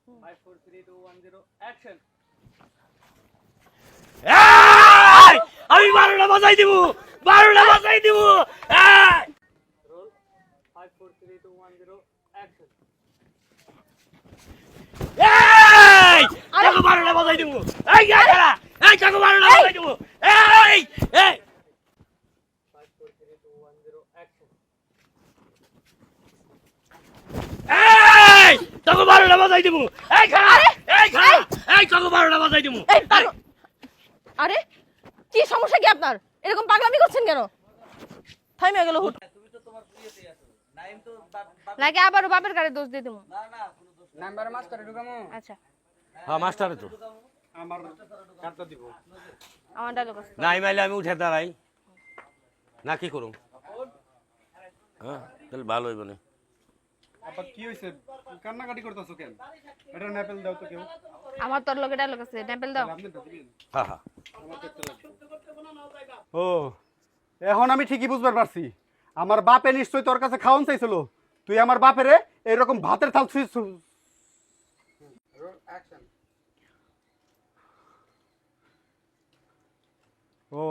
5 4 3 2 1 0 action. আমি 12টা বাজাই দিব, 12টা বাজাই দিব। Roll 5 4 3 2 1 0 action. কাকু 12টা বাজাই দিব। এই গাড়া, এই কাকু 12টা বাজাই দিব। এই 5 4 3 2 1 0 অ্যাকশন। কাকু 12টা বাজাই দিব। এই খাড়া, এই খাড়া, এই কাকু 12টা বাজাই দিব। এই পাগল! আরে কি সমস্যা কি আপনার? এরকম পাগলামি করছেন কেন? থাইমে গেল হুট। তুমি তো তোমার প্রিয়তেই আছো। নাইম তো নাকি আবারও বাপের গাড়ি দোষ দিয়ে দেবো? না না কোনো দোষ নাই। নাম্বার মাস্টারে ঢুকামু। আচ্ছা, হ্যাঁ মাস্টারে তো আমার কাটটা দিব। আমার ডায়লগ আছে। নাই মাইলে আমি উঠে দাঁড়াই না, কি করুম? হ্যাঁ তাহলে ভালো হইব না। আবার কি হইছে? কান্নাকাটি করতেছো কেন? এটা ন্যাপেল দাও তো কেউ। আমার তোর লগে ডায়লগ আছে, টেম্পল দাও। আপনি তো দিবেন। হ্যাঁ হ্যাঁ আমার দেখতে লাগবে। ও, এখন আমি ঠিকই বুঝবার পারছি। আমার বাপে নিশ্চয়ই তোর কাছে খাওয়ান চাইছিল। তুই আমার বাপেরে এরকম ভাতের থাল ছুঁইছ। ও,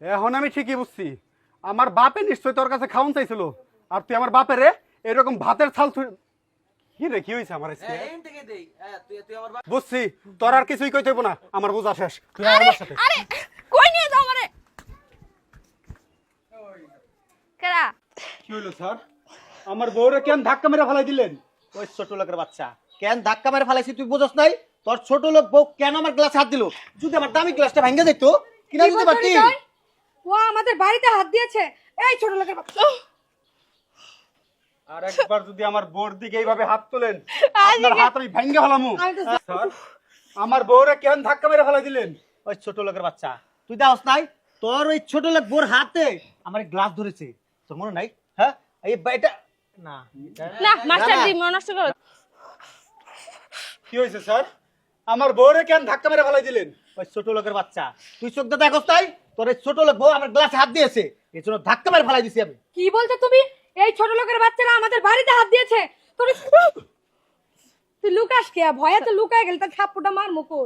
এখন আমি ঠিকই বুঝছি। আমার বাপে নিশ্চয়ই তোর কাছে খাওয়ান চাইছিল। আর তুই আমার বাপেরে এরকম ভাতের থাল ছুঁই। কি রে, কি হয়েছে আমার আজকে? এইম থেকে দেই। তুই আমার বুঝছি, তোর আর কিছুই কইতে হইব না। আমার বোঝা শেষ। তুই আয় আমার সাথে। আরে কই নিয়ে যাও আমারে? কেডা? কি হইলো স্যার? আমার বউরে কেন ধাক্কা মেরে ফেলাই দিলেন? ওই ছোট লোকের বাচ্চা কেন ধাক্কা মেরে ফেলাইছি তুই বুঝছ নাই? তোর ছোট লোক বউ কেন আমার গ্লাস হাত দিল? যদি আমার দামি গ্লাসটা ভেঙে যেত কিনা দিতে পারতি। ও আমাদের বাড়িতে হাত দিয়েছে। এই ছোট লোকের বাচ্চা। আর একবার যদি আমার বউর দিকে এইভাবে হাত তোলেন, আপনার হাত আমি ভেঙে ফেলামু। স্যার, আমার বউরে কেন ধাক্কা মেরে ফেলাই দিলেন? ওই ছোট লোকের বাচ্চা তুই দেখছ নাই? তোর ওই ছোট লোক বোর হাতে আমার গ্লাস ধরেছে, তোর মনে নাই? হ্যাঁ এই এটা না না মাস্টার জি মন নষ্ট করো। কি হয়েছে স্যার? আমার বউরে কেন ধাক্কা মেরে ফেলাই দিলেন? ওই ছোট লোকের বাচ্চা তুই চোখ দিয়ে দেখছ নাই? তোর এই ছোট লোক বউ আমার গ্লাসে হাত দিয়েছে, এই জন্য ধাক্কা মেরে ফেলাই দিছি আমি। কি বলছো তুমি? এই ছোট লোকের বাচ্চারা আমাদের বাড়িতে হাত দিয়েছে। তুই লুকাস কে? ভয়ে তো লুকায় গেল, তার থাপ্পড়টা মার মুখো।